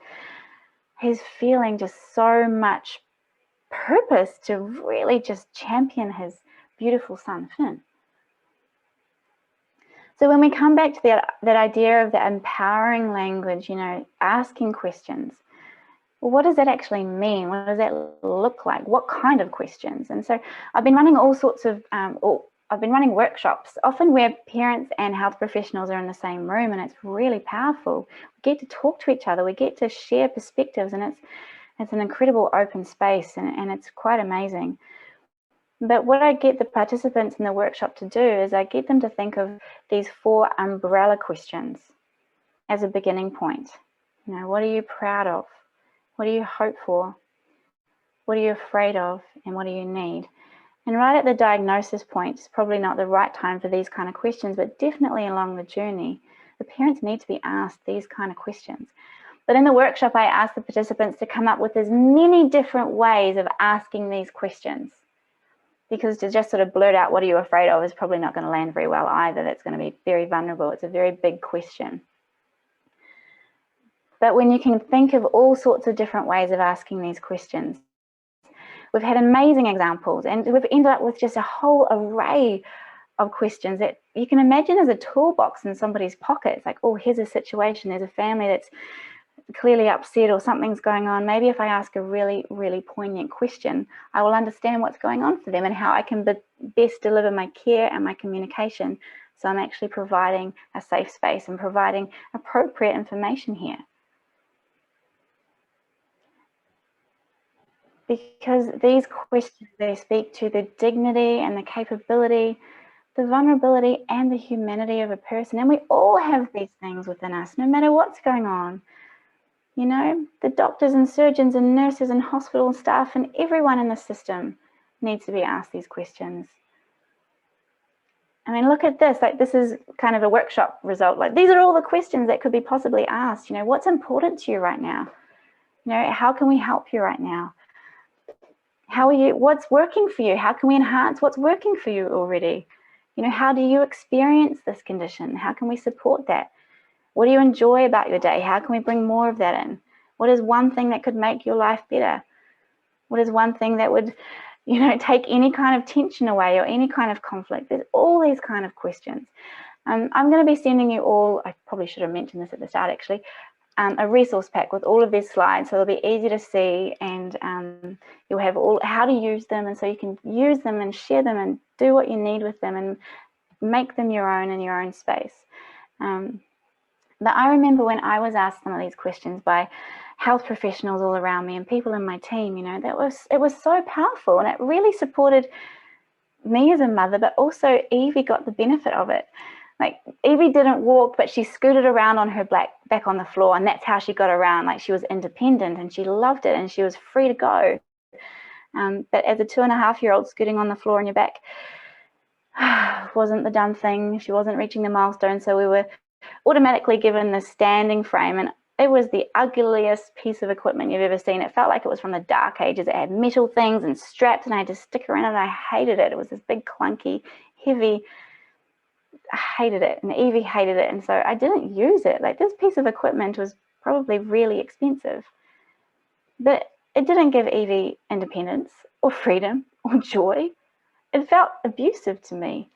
he's feeling just so much purpose to really just champion his beautiful son, Finn. So when we come back to that idea of the empowering language, you know, asking questions, well, what does that actually mean? What does that look like? What kind of questions? And so I've been running all sorts of, I've been running workshops, often where parents and health professionals are in the same room, and it's really powerful. We get to talk to each other, we get to share perspectives, and it's an incredible open space, and it's quite amazing. But what I get the participants in the workshop to do is I get them to think of these 4 umbrella questions as a beginning point. You know, what are you proud of? What do you hope for? What are you afraid of? And what do you need? And right at the diagnosis point, it's probably not the right time for these kind of questions, but definitely along the journey, the parents need to be asked these kind of questions. But in the workshop, I asked the participants to come up with as many different ways of asking these questions, because to just sort of blurt out, what are you afraid of, is probably not going to land very well either. That's going to be very vulnerable. It's a very big question. But when you can think of all sorts of different ways of asking these questions, we've had amazing examples, and we've ended up with just a whole array of questions that you can imagine as a toolbox in somebody's pocket. It's like, oh, here's a situation. There's a family that's clearly upset or something's going on. Maybe if I ask a really, really poignant question, I will understand what's going on for them and how I can best deliver my care and my communication. So I'm actually providing a safe space and providing appropriate information here. Because these questions, they speak to the dignity and the capability, the vulnerability and the humanity of a person. And we all have these things within us, no matter what's going on. You know, the doctors and surgeons and nurses and hospital staff and everyone in the system needs to be asked these questions. I mean, look at this. Like, this is kind of a workshop result. Like, these are all the questions that could be possibly asked. You know, what's important to you right now? You know, how can we help you right now? How are you? What's working for you? How can we enhance what's working for you already? You know, how do you experience this condition? How can we support that? What do you enjoy about your day? How can we bring more of that in? What is one thing that could make your life better? What is one thing that would, you know, take any kind of tension away or any kind of conflict? There's all these kind of questions. I'm going to be sending you all, I probably should have mentioned this at the start actually, a resource pack with all of these slides, so it'll be easy to see, and you'll have all how to use them, and so you can use them and share them and do what you need with them and make them your own in your own space. But I remember when I was asked some of these questions by health professionals all around me and people in my team, you know, it was so powerful, and it really supported me as a mother, but also Evie got the benefit of it. Like, Evie didn't walk, but she scooted around on her back on the floor, and that's how she got around. Like, she was independent and she loved it and she was free to go. But as a 2.5-year-old, scooting on the floor on your back wasn't the done thing. She wasn't reaching the milestone, so we were automatically given the standing frame, and it was the ugliest piece of equipment you've ever seen. It felt like it was from the dark ages. It had metal things and straps, and I had to stick around it, and I hated it. It was this big, clunky, heavy. I hated it, and Evie hated it, and so I didn't use it. Like, this piece of equipment was probably really expensive, but it didn't give Evie independence or freedom or joy. It felt abusive to me.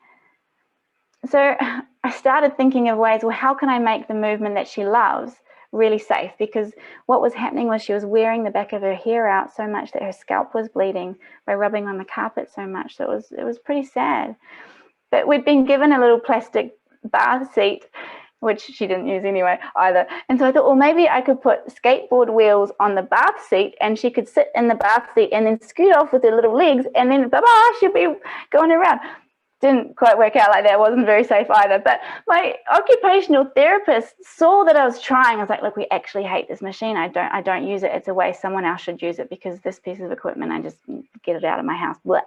So I started thinking of ways, well, how can I make the movement that she loves really safe? Because what was happening was she was wearing the back of her hair out so much that her scalp was bleeding by rubbing on the carpet so much. So it was pretty sad. But we'd been given a little plastic bath seat, which she didn't use anyway either. And so I thought, well, maybe I could put skateboard wheels on the bath seat and she could sit in the bath seat and then scoot off with her little legs, and then bye-bye, she'll be going around. Didn't quite work out like that. Wasn't very safe either. But my occupational therapist saw that I was trying. I was like, look, we actually hate this machine. I don't use it. It's a waste. Someone else should use it, because this piece of equipment, I just get it out of my house. Blah.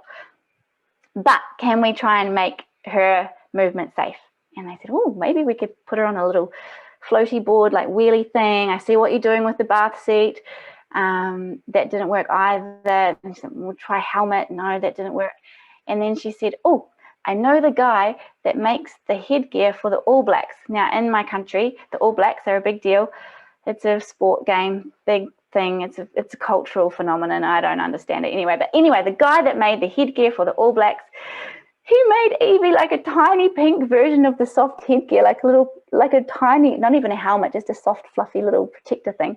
But can we try and make her movement safe? And they said, oh, maybe we could put her on a little floaty board, like wheelie thing. I see what you're doing with the bath seat. That didn't work either. And she said, we'll try helmet. No, that didn't work. And then she said, oh, I know the guy that makes the headgear for the All Blacks. Now, in my country, the All Blacks are a big deal. It's a sport game, big thing. It's a cultural phenomenon. I don't understand it anyway. But anyway, the guy that made the headgear for the All Blacks, he made Evie like a tiny pink version of the soft headgear, like a tiny, not even a helmet, just a soft, fluffy little protector thing.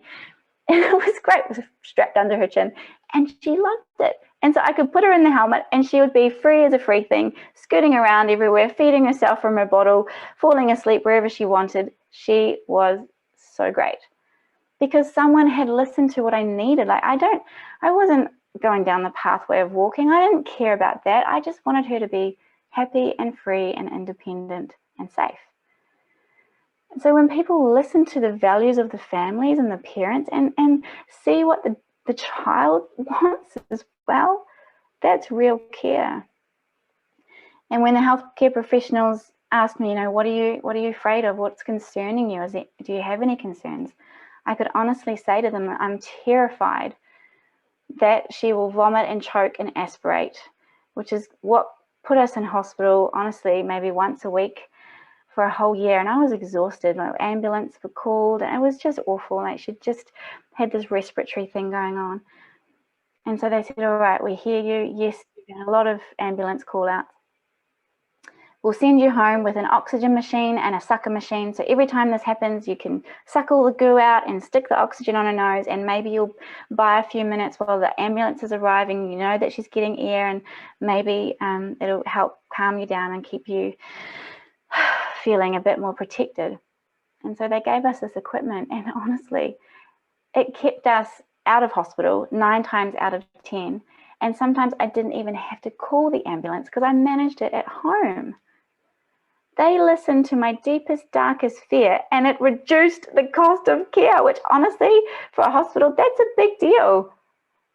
And it was great. It was strapped under her chin, and she loved it. And so I could put her in the helmet and she would be free as a free thing, scooting around everywhere, feeding herself from her bottle, falling asleep wherever she wanted. She was so great because someone had listened to what I needed. Like, I wasn't going down the pathway of walking. I didn't care about that. I just wanted her to be happy and free and independent and safe. So when people listen to the values of the families and the parents and see what the child wants as well, that's real care. And when the healthcare professionals ask me, what are you afraid of? What's concerning you? Do you have any concerns? I could honestly say to them, I'm terrified that she will vomit and choke and aspirate, which is what put us in hospital, honestly, maybe once a week for a whole year. And I was exhausted. My ambulance were called, and it was just awful. Like, she just had this respiratory thing going on. And so they said, all right, we hear you. Yes, a lot of ambulance call outs. We'll send you home with an oxygen machine and a sucker machine. So every time this happens, you can suck all the goo out and stick the oxygen on her nose, and maybe you'll buy a few minutes while the ambulance is arriving. You know that she's getting air, and maybe it'll help calm you down and keep you feeling a bit more protected. And so they gave us this equipment, and honestly, it kept us out of hospital 9 times out of 10. And sometimes I didn't even have to call the ambulance because I managed it at home. They listened to my deepest, darkest fear, and it reduced the cost of care, which honestly, for a hospital, that's a big deal.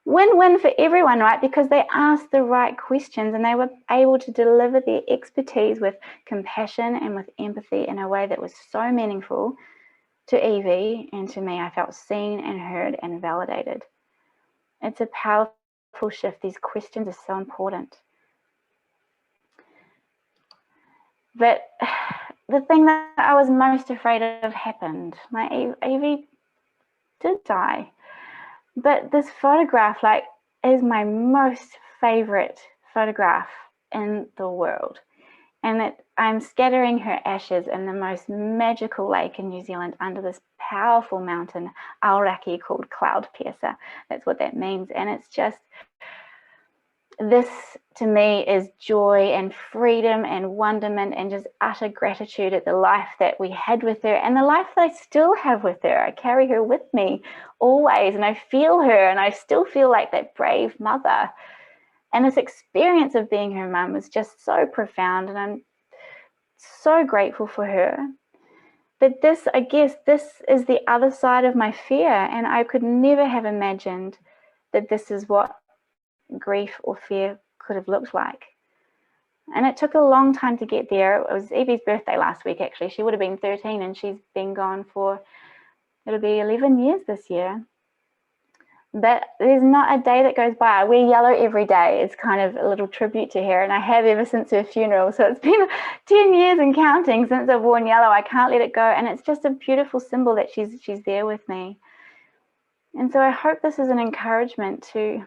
Win-win for everyone, right? Because they asked the right questions and they were able to deliver their expertise with compassion and with empathy in a way that was so meaningful to Evie and to me. I felt seen and heard and validated. It's a powerful shift. These questions are so important. But the thing that I was most afraid of happened. My Evie did die. But this photograph, is my most favorite photograph in the world. And I'm scattering her ashes in the most magical lake in New Zealand under this powerful mountain, Aoraki, called Cloud Piercer. That's what that means. And it's just, this to me is joy and freedom and wonderment and just utter gratitude at the life that we had with her and the life that I still have with her. I carry her with me always, and I feel her, and I still feel like that brave mother. And this experience of being her mum was just so profound, and I'm so grateful for her. But this, I guess, this is the other side of my fear, and I could never have imagined that this is what grief or fear could have looked like. And it took a long time to get there. It was Evie's birthday last week, actually. She would have been 13, and she's been gone for, it'll be 11 years this year. But there's not a day that goes by. I wear yellow every day. It's kind of a little tribute to her, and I have ever since her funeral. So it's been 10 years and counting since I've worn yellow. I can't let it go, and it's just a beautiful symbol that she's there with me. And so I hope this is an encouragement to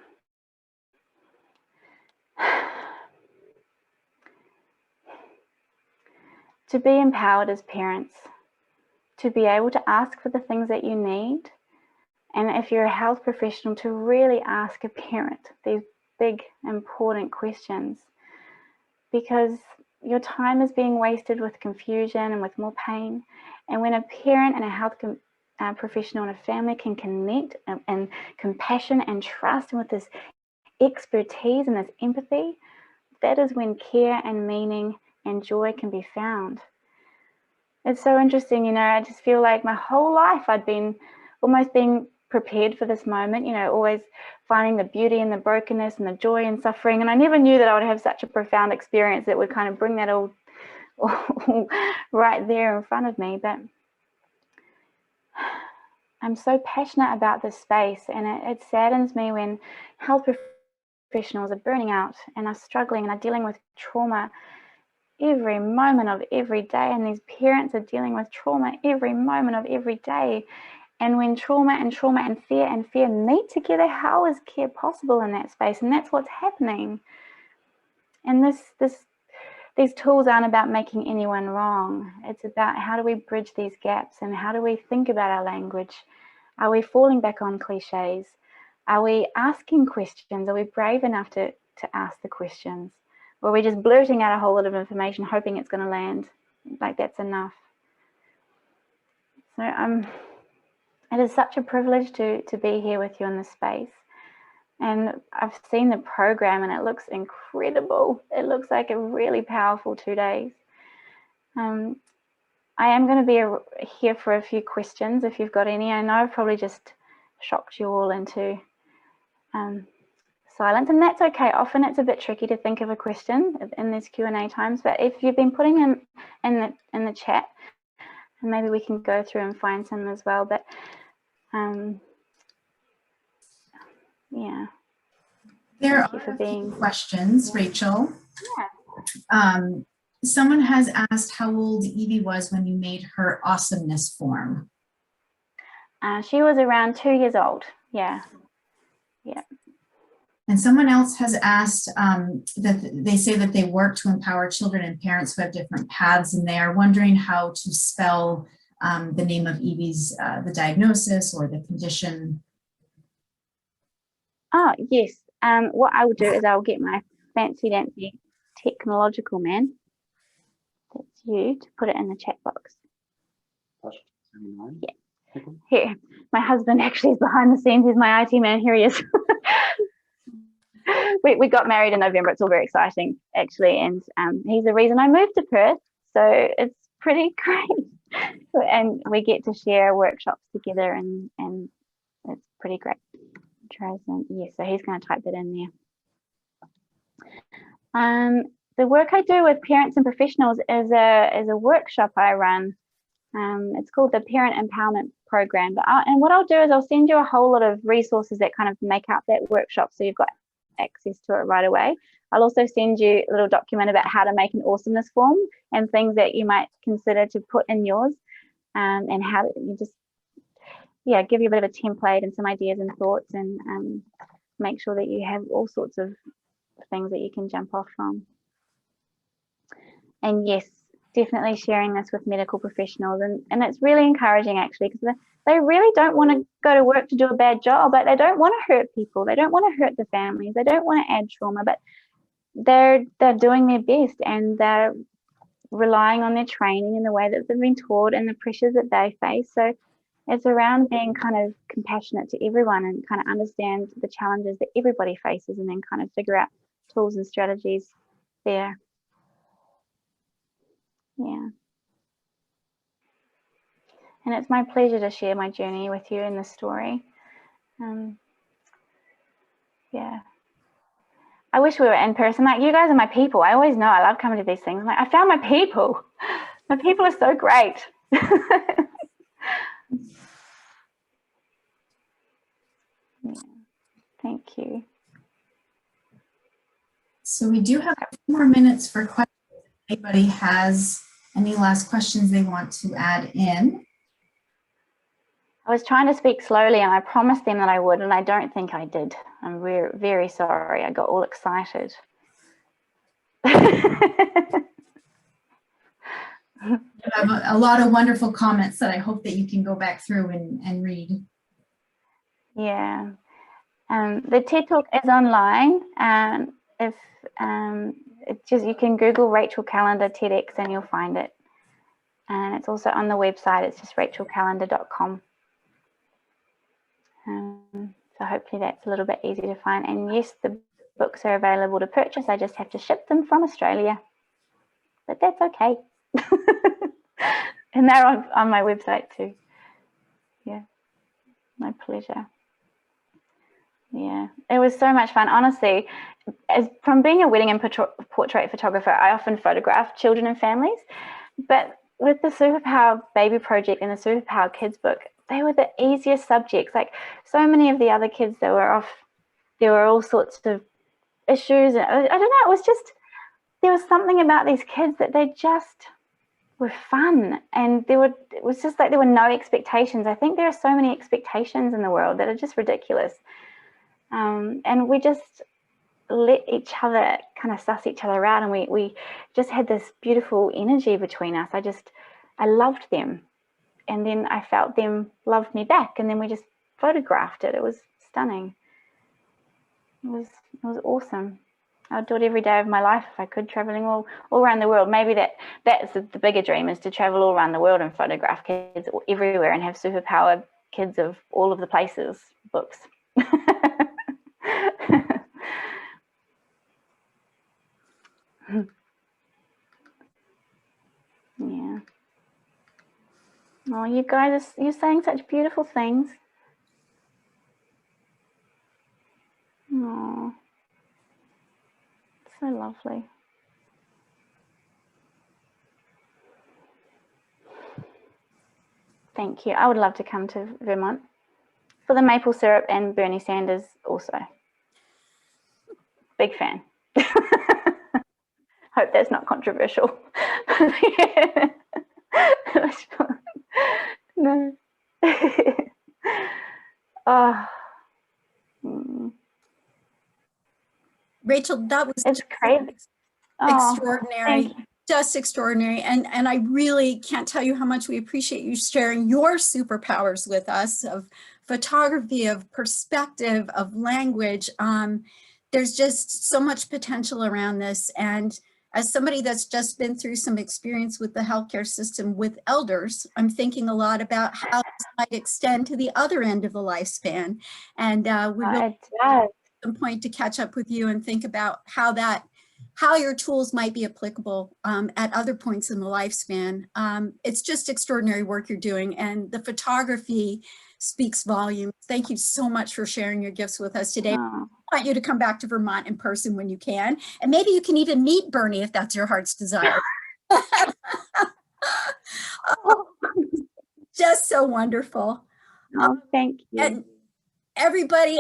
be empowered as parents, to be able to ask for the things that you need. And if you're a health professional, to really ask a parent these big, important questions, because your time is being wasted with confusion and with more pain. And when a parent and a health professional and a family can connect and compassion and trust, and with this expertise and this empathy, that is when care and meaning and joy can be found. It's so interesting, you know, I just feel like my whole life I'd been almost being prepared for this moment, you know, always finding the beauty in the brokenness and the joy and suffering. And I never knew that I would have such a profound experience that would kind of bring that all right there in front of me. But I'm so passionate about this space, and it saddens me when health professionals are burning out and are struggling and are dealing with trauma every moment of every day, and these parents are dealing with trauma every moment of every day. And when trauma and fear meet together, how is care possible in that space? And that's what's happening. And these tools aren't about making anyone wrong. It's about how do we bridge these gaps, and how do we think about our language? Are we falling back on cliches? Are we asking questions? Are we brave enough to ask the questions? Or are we just blurting out a whole lot of information, hoping it's going to land like that's enough? So it is such a privilege to be here with you in this space. And I've seen the program, and it looks incredible. It looks like a really powerful 2 days. I am going to be here for a few questions if you've got any. I know I've probably just shocked you all into silence, and that's okay. Often it's a bit tricky to think of a question in these Q&A times, but if you've been putting them in the chat, and maybe we can go through and find some as well. But yeah. There are a few questions, Rachel. Yeah. Someone has asked how old Evie was when you made her Awesomeness form. She was around 2 years old. Yeah. Yeah. And someone else has asked that they say that they work to empower children and parents who have different paths, and they are wondering how to spell the name of Evie's, the diagnosis or the condition. Oh, yes. What I will do is I'll get my fancy dancy technological man, that's you, to put it in the chat box. Yeah. Here, my husband actually is behind the scenes. He's my IT man. Here he is. we got married in November. It's all very exciting, actually. And he's the reason I moved to Perth. So it's pretty great. And we get to share workshops together, and it's pretty great. Yeah, so he's going to type that in there. The work I do with parents and professionals is a workshop I run. It's called the Parent Empowerment Program. And what I'll do is I'll send you a whole lot of resources that kind of make up that workshop, so you've got access to it right away. I'll also send you a little document about how to make an Awesomeness form and things that you might consider to put in yours, and how you just give you a bit of a template and some ideas and thoughts, and make sure that you have all sorts of things that you can jump off from. And yes, definitely sharing this with medical professionals, and it's really encouraging, actually, because they really don't want to go to work to do a bad job, but they don't want to hurt people, they don't want to hurt the families, they don't want to add trauma, but they're doing their best, and they're relying on their training and the way that they've been taught and the pressures that they face. So it's around being kind of compassionate to everyone and kind of understand the challenges that everybody faces, and then kind of figure out tools and strategies there. Yeah. And it's my pleasure to share my journey with you in this story. Yeah. I wish we were in person. Like, you guys are my people. I always know I love coming to these things. Like, I found my people. My people are so great. Yeah. Thank you. So we do have a few more minutes for questions. If anybody has any last questions they want to add in. I was trying to speak slowly and I promised them that I would, and I don't think I did. I'm very sorry. I got all excited. You have a lot of wonderful comments that I hope that you can go back through and read. Yeah. The TED Talk is online, and if you can Google Rachel Callander TEDx and you'll find it. And it's also on the website. It's just rachelcallander.com. So hopefully that's a little bit easier to find. And yes, the books are available to purchase. I just have to ship them from Australia, but that's okay. And they're on my website too. Yeah, my pleasure. Yeah, it was so much fun. Honestly, from being a wedding and portrait photographer, I often photograph children and families, but with the Superpower Baby Project and the Superpower Kids book, they were the easiest subjects. Like, so many of the other kids that were off, there were all sorts of issues. I don't know, it was just, there was something about these kids that they just were fun, and it was just like there were no expectations. I think there are so many expectations in the world that are just ridiculous. And we just let each other kind of suss each other out, and we just had this beautiful energy between us. I loved them, and then I felt them love me back, and then we just photographed it. It was stunning. It was awesome. I would do it every day of my life if I could, traveling all around the world. Maybe that's the bigger dream, is to travel all around the world and photograph kids everywhere and have Superpower Kids of all of the places books. Yeah. Oh, you guys, you're saying such beautiful things. Oh, so lovely. Thank you. I would love to come to Vermont for the maple syrup and Bernie Sanders also. Big fan. Hope that's not controversial. No. Oh. Rachel, that was It's crazy. Extraordinary. Just extraordinary. And I really can't tell you how much we appreciate you sharing your superpowers with us of photography, of perspective, of language. There's just so much potential around this. And as somebody that's just been through some experience with the healthcare system with elders, I'm thinking a lot about how this might extend to the other end of the lifespan. And we will at some point to catch up with you and think about how your tools might be applicable at other points in the lifespan. It's just extraordinary work you're doing, and the photography speaks volumes. Thank you so much for sharing your gifts with us today. I want you to come back to Vermont in person when you can, and maybe you can even meet Bernie if that's your heart's desire. Oh, just so wonderful. Oh, thank you. And everybody,